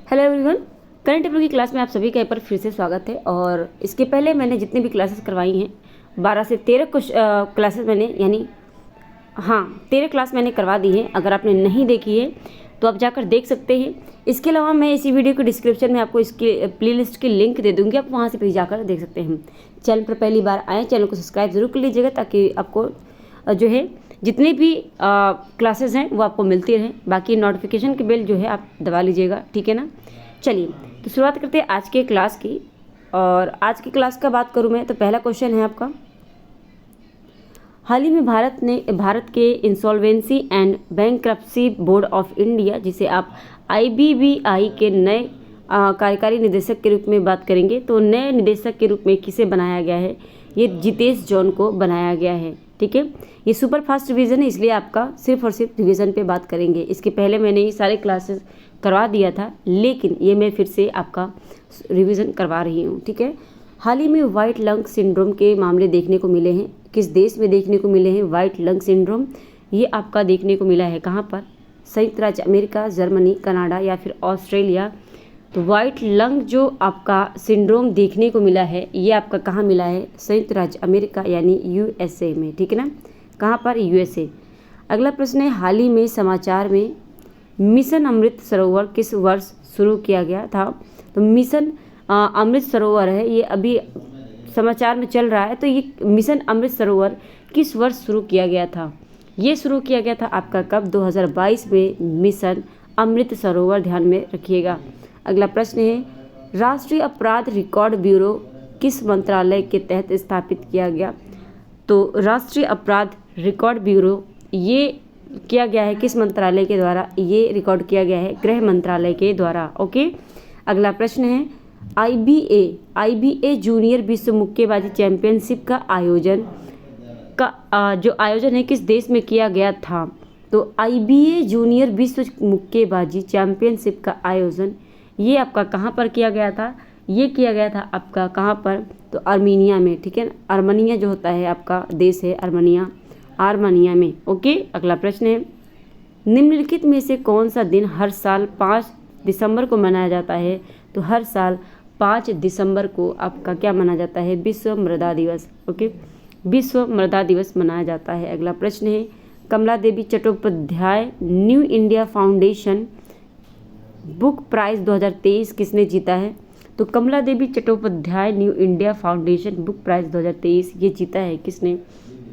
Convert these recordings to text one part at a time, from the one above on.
Hello everyone, current affair की class में आप सभी का एक बार फिर से स्वागत है। और इसके पहले मैंने जितनी भी क्लासेस करवाई हैं 12 से 13 कुछ क्लासेस मैंने 13 क्लास मैंने करवा दी है। अगर आपने नहीं देखी है तो आप जाकर देख सकते हैं। इसके अलावा मैं इसी वीडियो के डिस्क्रिप्शन में आपको इसकी प्लेलिस्ट की लिंक दे दूँगी, आप वहाँ से भी जाकर देख सकते हैं। चैनल पर पहली बार आएँ, चैनल को सब्सक्राइब ज़रूर कर लीजिएगा ताकि आपको जो है जितनी भी क्लासेस हैं वो आपको मिलती रहें। बाकी नोटिफिकेशन की बेल जो है आप दबा लीजिएगा, ठीक है ना। चलिए तो शुरुआत करते हैं आज के क्लास की। और आज की क्लास का बात करूं मैं तो पहला क्वेश्चन है आपका, हाल ही में भारत के insolvency and bankruptcy board of India, जिसे आप IBBI के नए कार्यकारी निदेशक के रूप में बात करेंगे, तो नए निदेशक के रूप में किसे बनाया गया है? ये जितेश जॉन को बनाया गया है, ठीक है। ये सुपर फास्ट रिवीजन है, इसलिए आपका सिर्फ और सिर्फ रिवीजन पे बात करेंगे। इसके पहले मैंने ये सारे क्लासेस करवा दिया था, लेकिन ये मैं फिर से आपका रिवीजन करवा रही हूँ, ठीक है। हाल ही में वाइट लंग सिंड्रोम के मामले देखने को मिले हैं। किस देश में देखने को मिले हैं वाइट लंग सिंड्रोम? ये आपका देखने को मिला है कहाँ पर? संयुक्त राज्य अमेरिका, जर्मनी, कनाडा या फिर ऑस्ट्रेलिया। तो वाइट लंग जो आपका सिंड्रोम देखने को मिला है ये आपका कहाँ मिला है? संयुक्त राज्य अमेरिका यानी USA में, ठीक है ना। कहाँ पर? USA। अगला प्रश्न है, हाल ही में समाचार में मिशन अमृत सरोवर किस वर्ष शुरू किया गया था? तो मिशन अमृत सरोवर है, ये अभी समाचार में चल रहा है। तो ये मिशन अमृत सरोवर किस वर्ष शुरू किया गया था? ये शुरू किया गया था आपका कब? 2022 में मिशन अमृत सरोवर, ध्यान में रखिएगा। अगला प्रश्न है, राष्ट्रीय अपराध रिकॉर्ड ब्यूरो किस मंत्रालय के तहत स्थापित किया गया? तो राष्ट्रीय अपराध रिकॉर्ड ब्यूरो ये किया गया है किस मंत्रालय के द्वारा? ये रिकॉर्ड किया गया है गृह मंत्रालय के द्वारा, ओके। अगला प्रश्न है, IBA जूनियर विश्व मुक्केबाजी चैंपियनशिप का जो आयोजन है किस देश में किया गया था? तो IBA जूनियर विश्व मुक्केबाजी चैंपियनशिप का आयोजन ये आपका कहाँ पर किया गया था? ये किया गया था आपका कहाँ पर? तो आर्मीनिया में, ठीक है ना। आर्मीनिया जो होता है आपका देश है आर्मीनिया में, ओके। अगला प्रश्न है, निम्नलिखित में से कौन सा दिन हर साल 5 दिसंबर को मनाया जाता है? तो हर साल 5 दिसंबर को आपका क्या मनाया जाता है? विश्व मृदा दिवस, ओके। विश्व मृदा दिवस मनाया जाता है। अगला प्रश्न है, Kamala Devi Chattopadhyay New India Foundation book prize 2023 किसने जीता है? तो Kamala Devi Chattopadhyay New India Foundation book prize 2023 ये जीता है किसने?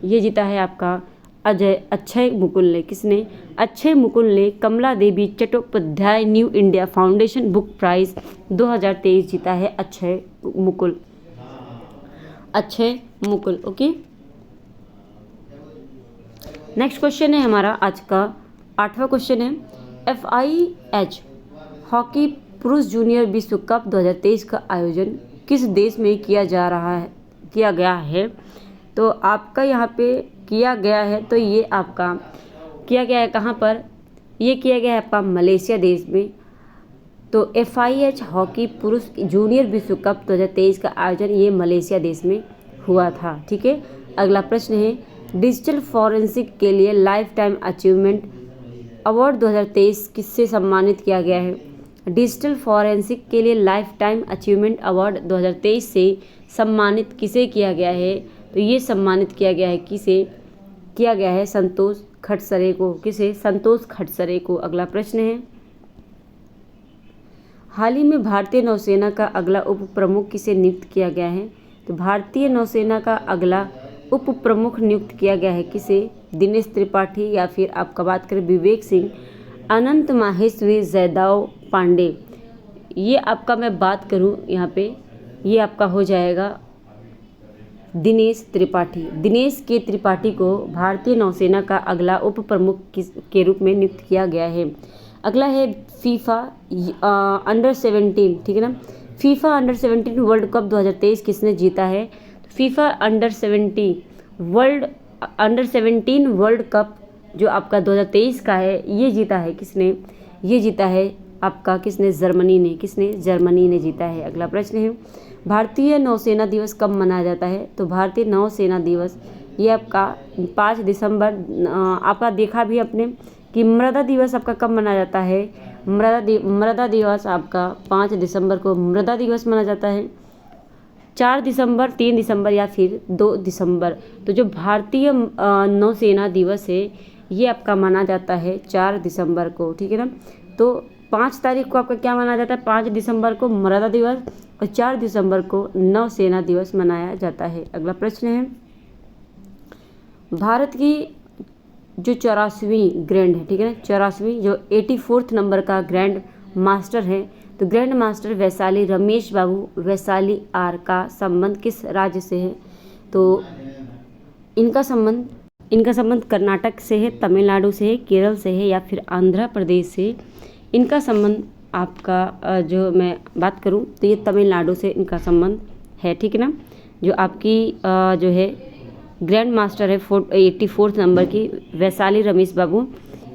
ये जीता है आपका अक्षय मुकुल ने। किसने? अक्षय मुकुल ने Kamala Devi Chattopadhyay New India Foundation book prize 2023 जीता है। Akshay Mukul, okay. Next question है हमारा आज का 8वां क्वेश्चन है, FIH हॉकी पुरुष जूनियर विश्व कप 2023 का आयोजन किस देश में किया गया है? तो आपका यहाँ पे किया गया है, तो ये आपका किया गया है कहाँ पर? ये किया गया है आपका मलेशिया देश में। तो FIH हॉकी पुरुष जूनियर विश्व कप 2023 का आयोजन ये मलेशिया देश में हुआ था, ठीक है। अगला प्रश्न है, डिजिटल फॉरेंसिक के लिए लाइफ टाइम अचीवमेंट अवार्ड 2023 किससे सम्मानित किया गया है? डिजिटल फॉरेंसिक के लिए लाइफ टाइम अचीवमेंट अवार्ड 2023 से सम्मानित किसे किया गया है? तो ये सम्मानित किया गया है किसे किया गया है? संतोष खडसरे को। किसे? संतोष खडसरे को। अगला प्रश्न है, हाल ही में भारतीय नौसेना का अगला उप प्रमुख किसे नियुक्त किया गया है? तो भारतीय नौसेना का अगला उप प्रमुख नियुक्त किया गया है किसे? दिनेश त्रिपाठी या फिर आपका बात करें विवेक सिंह, अनंत माहेश्वरी, जयदेव पांडे। ये आपका मैं बात करूं यहाँ पे, ये आपका हो जाएगा दिनेश त्रिपाठी। दिनेश के त्रिपाठी को भारतीय नौसेना का अगला उप प्रमुख के रूप में नियुक्त किया गया है। अगला है फीफा अंडर 17, ठीक है ना। फीफा अंडर 17 वर्ल्ड कप 2023 किसने जीता है? फीफा अंडर 17 वर्ल्ड कप जो आपका 2023 का है ये जीता है किसने? ये जीता है आपका किसने? जर्मनी ने। किसने? जर्मनी ने जीता है। अगला प्रश्न है, भारतीय नौसेना दिवस कब मनाया जाता है? तो भारतीय नौसेना दिवस ये आपका 5 दिसंबर आपका देखा भी अपने कि मृदा दिवस आपका कब मनाया जाता है? मृदा दिवस आपका 5 दिसंबर को मृदा दिवस माना जाता है। 4 दिसंबर, 3 दिसंबर या फिर 2 दिसंबर। तो जो भारतीय नौसेना दिवस है ये आपका माना जाता है 4 दिसंबर को, ठीक है ना। तो 5 तारीख को आपका क्या माना जाता है, 5 दिसंबर को मृदा दिवस और 4 दिसंबर को नौसेना दिवस मनाया जाता है। अगला प्रश्न है, भारत की जो 84वीं ग्रैंड है, ठीक है ना, 84वीं जो 84th नंबर का ग्रैंड मास्टर है, तो grand master Vaishali Ramesh Babu Vaishali R का संबंध किस राज्य से है। तो इनका संबंध कर्नाटक से है, तमिलनाडु से है, केरल से है या फिर आंध्र प्रदेश से। इनका संबंध आपका जो मैं बात करूं तो ये तमिलनाडु से इनका संबंध है, ठीक है ना। जो आपकी जो है ग्रैंड मास्टर है 84th नंबर की वैशाली रमेश बाबू,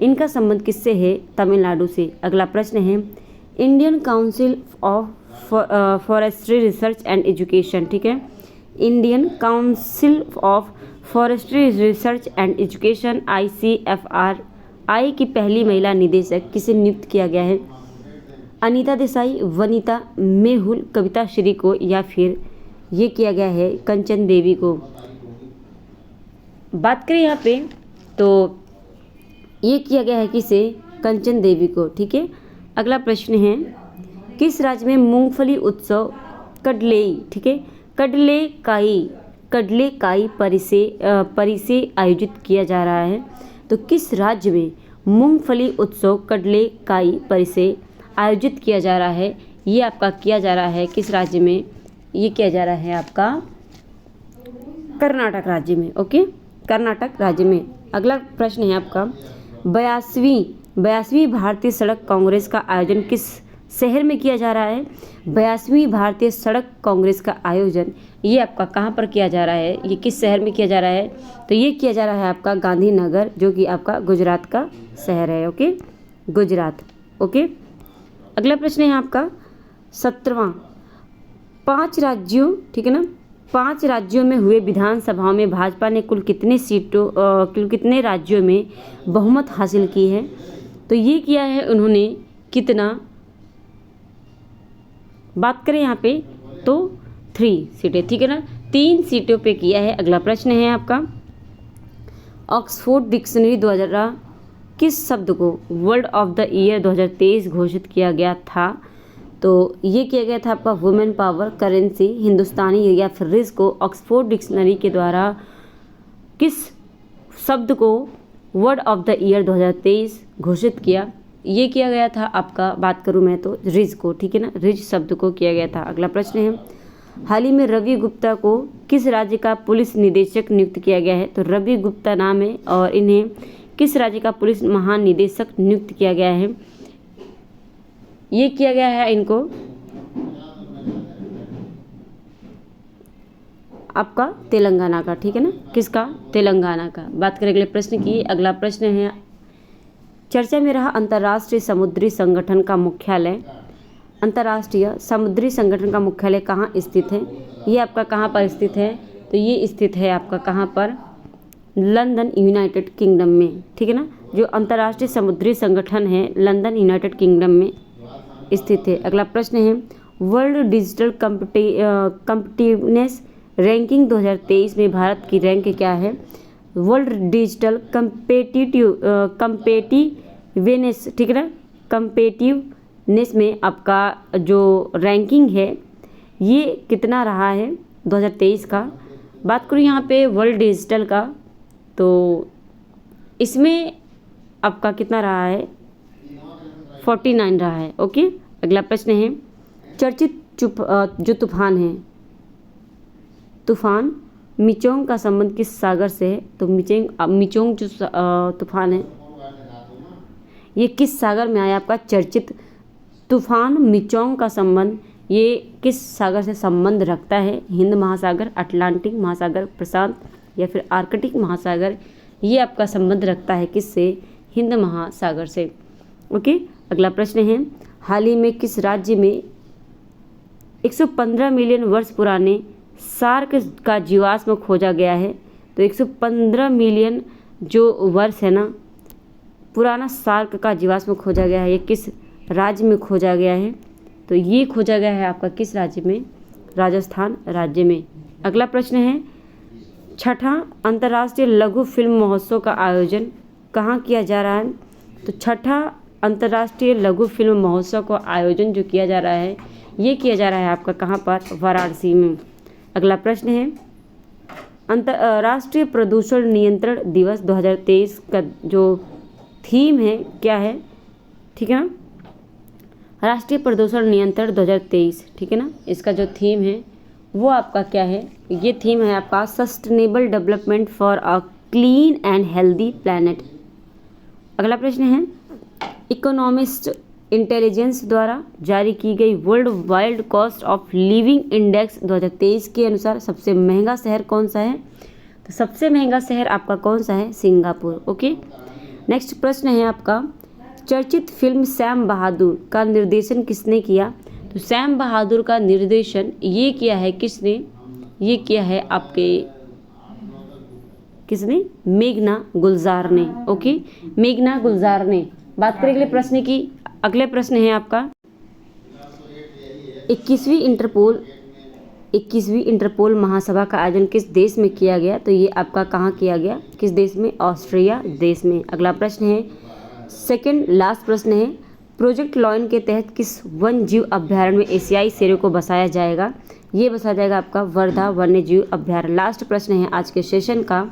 इनका संबंध किससे है, तमिलनाडु से। अगला प्रश्न है, Indian council of forestry research and education, ठीक है, Indian council of forestry research and education ICFRI की पहली महिला निदेशक किसे नियुक्त किया गया है। अनीता देसाई, वनीता मेहुल, कविता श्री को या फिर ये किया गया है कंचन देवी को। बात करें यहाँ पे तो ये किया गया है किसे, कंचन देवी को, ठीक है। अगला प्रश्न है, किस राज्य में मूंगफली उत्सव कडलेई, ठीक है, कडलेकाई परिसे आयोजित किया जा रहा है। तो किस राज्य में मूंगफली उत्सव कडलेकाई परिसे आयोजित किया जा रहा है, ये आपका किया जा रहा है किस राज्य में, ये किया जा रहा है आपका कर्नाटक राज्य में, ओके, कर्नाटक राज्य में। अगला प्रश्न है आपका, 82वीं भारतीय सड़क कांग्रेस का आयोजन किस शहर में किया जा रहा है। 82वीं भारतीय सड़क कांग्रेस का आयोजन ये आपका कहाँ पर किया जा रहा है, ये किस शहर में किया जा रहा है, तो ये किया जा रहा है आपका गांधीनगर, जो कि आपका गुजरात का शहर है, ओके, गुजरात, ओके। अगला प्रश्न है आपका 17वां, 5 राज्यों, ठीक है ना, 5 राज्यों में हुए विधानसभाओं में भाजपा ने कुल कितने राज्यों में बहुमत हासिल की है। तो ये किया है उन्होंने कितना, बात करें यहाँ पे तो 3 सीटें, ठीक है ना, 3 सीटों पे किया है। अगला प्रश्न है आपका, ऑक्सफोर्ड डिक्शनरी 2000 किस शब्द को वर्ड ऑफ द ईयर 2023 घोषित किया गया था। तो ये किया गया था आपका वुमेन पावर, करेंसी, हिंदुस्तानी या फिर रिस्क को ऑक्सफोर्ड डिक्शनरी के द्वारा किस शब्द को वर्ड ऑफ द ईयर 2023 घोषित किया, ये किया गया था आपका, बात करूँ मैं तो रिज को, ठीक है ना, रिज शब्द को किया गया था। अगला प्रश्न है, हाल ही में रवि गुप्ता को किस राज्य का पुलिस निदेशक नियुक्त किया गया है। तो रवि गुप्ता नाम है और इन्हें किस राज्य का पुलिस महानिदेशक नियुक्त किया गया है, ये किया गया है इनको आपका तेलंगाना का, ठीक है ना, किसका, तेलंगाना का। बात करें अगले प्रश्न की। अगला प्रश्न है, चर्चा में रहा अंतर्राष्ट्रीय समुद्री संगठन का मुख्यालय, अंतर्राष्ट्रीय समुद्री संगठन का मुख्यालय कहाँ स्थित है, ये आपका कहाँ पर स्थित है। तो ये स्थित है आपका कहाँ पर, लंदन, यूनाइटेड किंगडम में, ठीक है ना। जो अंतर्राष्ट्रीय समुद्री संगठन है लंदन, यूनाइटेड किंगडम में स्थित है। अगला प्रश्न है, वर्ल्ड डिजिटल कम्पिटिटिवनेस रैंकिंग 2023 में भारत की रैंक क्या है। वर्ल्ड डिजिटल कम्पेटिटिवनेस, ठीक है ना, कम्पेटिटिवनेस में आपका जो रैंकिंग है ये कितना रहा है 2023 का। बात करूँ यहाँ पे वर्ल्ड डिजिटल का, तो इसमें आपका कितना रहा है, 49 रहा है, ओके। अगला प्रश्न है, चर्चित जो तूफान है, तूफान मिचोंग का संबंध किस सागर से है। तो मिचोंग जो तूफान है ये किस सागर में आया, आपका चर्चित तूफान मिचोंग का संबंध ये किस सागर से संबंध रखता है, हिंद महासागर, अटलांटिक महासागर, प्रशांत या फिर आर्कटिक महासागर, ये आपका संबंध रखता है किससे, हिंद महासागर से, ओके। अगला प्रश्न है, हाल ही में किस राज्य में 115 मिलियन वर्ष पुराने शार्क का जीवाश्म खोजा गया है। तो 115 मिलियन जो वर्ष है ना पुराना शार्क का जीवाश्म खोजा गया है, ये किस राज्य में खोजा गया है? तो ये खोजा गया है आपका किस राज्य में? राजस्थान राज्य में। अगला प्रश्न है, छठा अंतर्राष्ट्रीय लघु फिल्म महोत्सव का आयोजन कहाँ किया जा रहा है? तो छठा अंतर्राष्ट्रीय लघु फिल्म महोत्सव का आयोजन जो किया जा रहा है, ये किया जा रहा है आपका कहाँ पर? वाराणसी में। अगला प्रश्न है, अंतर्राष्ट्रीय प्रदूषण नियंत्रण दिवस 2023 का जो थीम है क्या है? ठीक है ना, राष्ट्रीय प्रदूषण नियंत्रण 2023, ठीक है ना, इसका जो थीम है वो आपका क्या है? ये थीम है आपका sustainable development for a clean and healthy planet. अगला प्रश्न है, इकोनॉमिस्ट इंटेलिजेंस द्वारा जारी की गई world wide cost of living index 2023 के अनुसार सबसे महंगा शहर कौन सा है? तो सबसे महंगा शहर आपका कौन सा है? सिंगापुर। ओके, नेक्स्ट प्रश्न है आपका, चर्चित फिल्म सैम बहादुर का निर्देशन किसने किया? तो सैम बहादुर का निर्देशन ये किया है किसने? ये किया है आपके किसने? मेघना गुलजार ने। ओके, मेघना गुलजार ने। बात करें अगले प्रश्न की। अगले प्रश्न है आपका, 21वीं इंटरपोल महासभा का आयोजन किस देश में किया गया? तो ये आपका कहाँ किया गया? किस देश में? ऑस्ट्रिया देश में। अगला प्रश्न है, सेकंड लास्ट प्रश्न है, प्रोजेक्ट लॉयन के तहत किस वन जीव अभ्यारण्य में एशियाई शेरों को बसाया जाएगा? ये बसाया जाएगा आपका वर्धा वन्य जीव अभ्यारण्य। लास्ट प्रश्न है आज के सेशन का,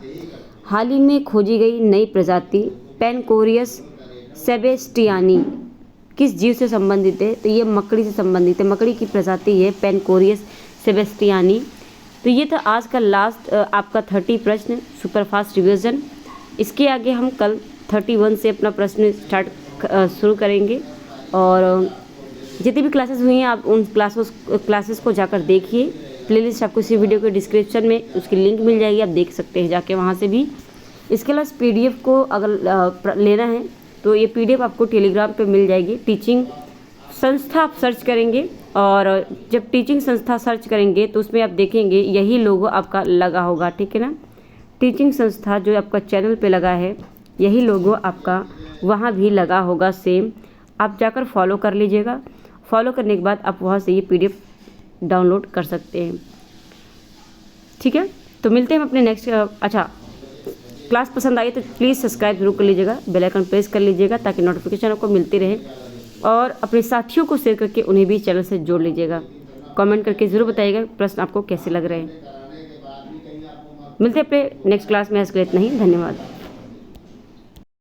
हाल ही में खोजी गई नई प्रजाति पेनकोरियस सेबेस्टियानी किस जीव से संबंधित है? तो ये मकड़ी से संबंधित है, मकड़ी की प्रजाति है पेनकोरियस सेबेस्टियानी। तो ये था आज का लास्ट आपका 30 प्रश्न सुपरफास्ट रिवीजन। इसके आगे हम कल 31 से अपना प्रश्न शुरू करेंगे और जितनी भी क्लासेस हुई हैं आप उन क्लासेस को जाकर देखिए। प्लेलिस्ट आपको इसी वीडियो के डिस्क्रिप्शन में उसकी लिंक मिल जाएगी, आप देख सकते हैं जाके वहाँ से भी। इसके अलावा पीडीएफ को अगर लेना है तो ये पीडीएफ आपको टेलीग्राम पे मिल जाएगी। टीचिंग संस्था आप सर्च करेंगे और जब टीचिंग संस्था सर्च करेंगे तो उसमें आप देखेंगे यही लोगो आपका लगा होगा, ठीक है ना। टीचिंग संस्था जो आपका चैनल पे लगा है यही लोगो आपका वहाँ भी लगा होगा सेम। आप जाकर फॉलो कर लीजिएगा। फॉलो करने के बाद आप वहाँ से ये पीडीएफ डाउनलोड कर सकते हैं, ठीक है। तो मिलते हैं हम अपने नेक्स्ट अच्छा क्लास पसंद आई तो प्लीज़ सब्सक्राइब जरूर कर लीजिएगा, बेल आइकन प्रेस कर लीजिएगा ताकि नोटिफिकेशन आपको मिलती रहे और अपने साथियों को शेयर करके उन्हें भी चैनल से जोड़ लीजिएगा। कमेंट करके ज़रूर बताइएगा प्रश्न आपको कैसे लग रहे हैं। मिलते हैं अपने नेक्स्ट क्लास में। आज के लिए इतना ही, धन्यवाद।